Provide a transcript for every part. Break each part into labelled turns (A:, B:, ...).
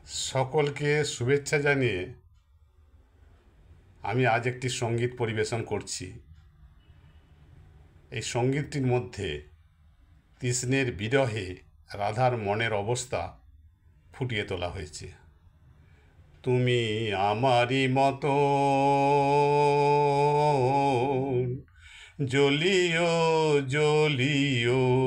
A: সকলকে শুভেচ্ছা জানিয়ে আমি আজ একটি সঙ্গীত পরিবেশন করছি। এই সঙ্গীতটির মধ্যে কৃষ্ণের বিরহে রাধার মনের অবস্থা ফুটিয়ে তোলা হয়েছে। তুমি আমারই মতো জ্বলিও জ্বলিও,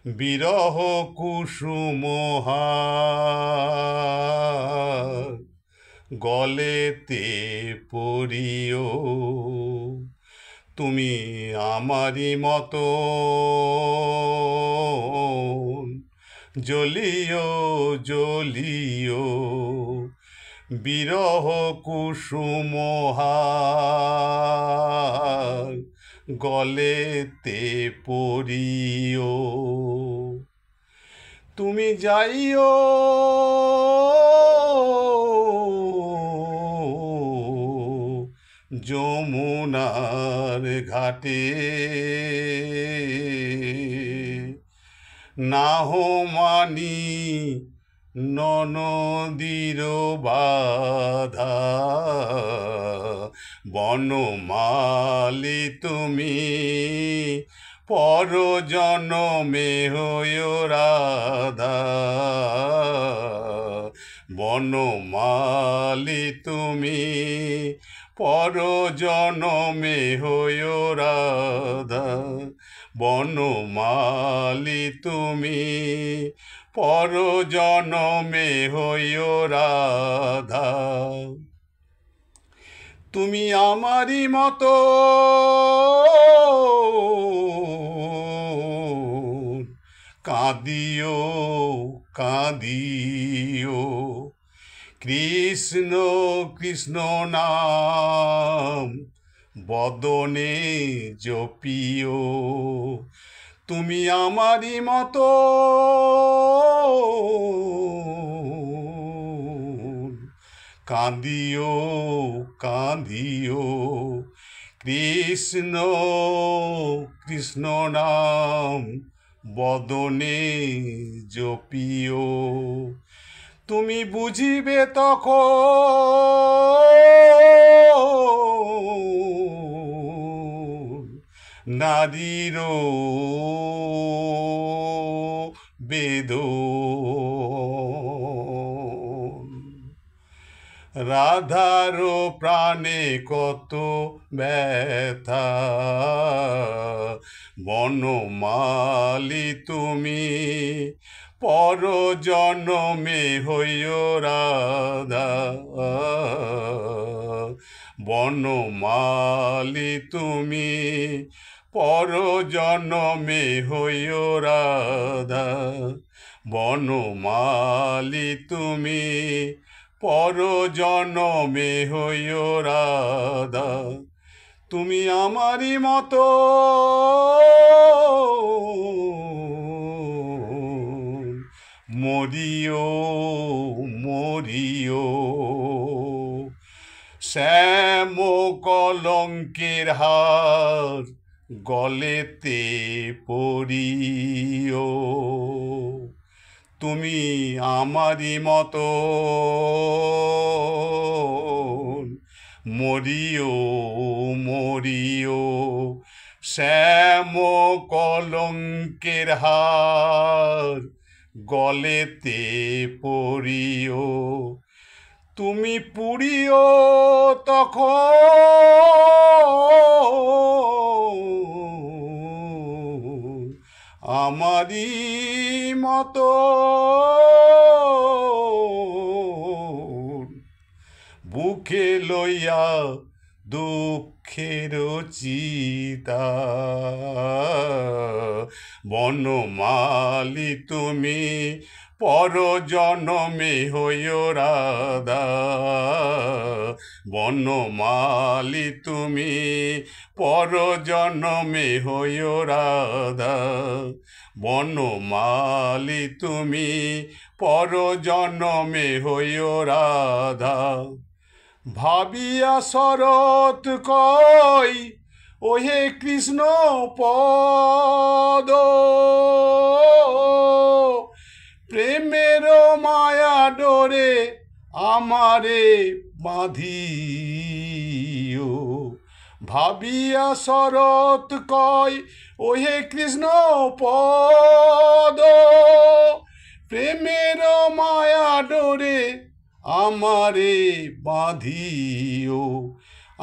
A: বিরহ কুসুমহার গলেতে পরিও। তুমি আমারই মতো জ্বলিও জ্বলিও, বিরহ কুসুমহার গলেতে পরিও। তুমি যাইও যমুনার ঘাটে, নাহমানি নদীর বাধা। বনমালী তুমি পরজনমে হইও রাধা। বনমালী তুমি পরজনমে হইও রাধা। বনমালী তুমি পরজনমে হইও রাধা। তুমি আমারই মতো কাঁদিও কাঁদিও, কৃষ্ণ কৃষ্ণ নাম বদনে জপিও। তুমি আমারই মতো কাঁদিও কাঁদিও, কৃষ্ণ কৃষ্ণ নাম বদনে জপিও। তুমি বুঝিবে তখন নারীর বেদন। রাধার প্রাণে কত ব্যথা। বনমালী তুমি পরজনমে হইও রাধা। বনমালী তুমি পরজনমে হইও রাধা। বনমালী তুমি পরজনমে হইও রাধা। তুমি আমারই মতো মরিও মরিও, শ্যাম কলঙ্কের হার গলেতে পরিও। তুমি আমারই মতো মরিও মরিও, শ্যাম কলঙ্কের হার গলেতে পরিও। তুমি পুরিও তখন আমারই মতো বুকে লইয়া দুঃখের চিতা। বনমালী তুমি পরজনমে হইও রাধা। বনমালী তুমি পরজনমে হইও রাধা। বনমালী তুমি পরজনমে হইও রাধা। ভাবিয়া শরৎ কই ওহে কৃষ্ণ পদ, প্রেমের মায়া আমারে বাঁধিও। ভাবিয়া শরৎ কয় ওহে কৃষ্ণ পদ, প্রেমের মায়া ডোরে আমারে বাঁধিও।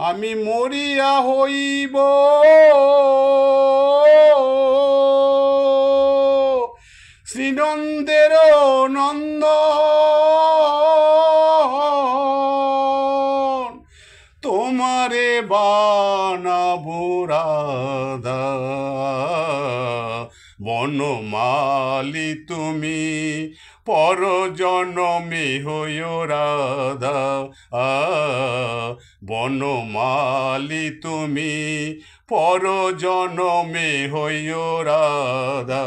A: আমি মরিয়া হইব শ্রীনন্দের নন্দন, তোমারে বানাবো রাধা। বনমালী তুমি পরজনমে হইও রাধা, বনমালী তুমি পরজনমে হইও রাধা।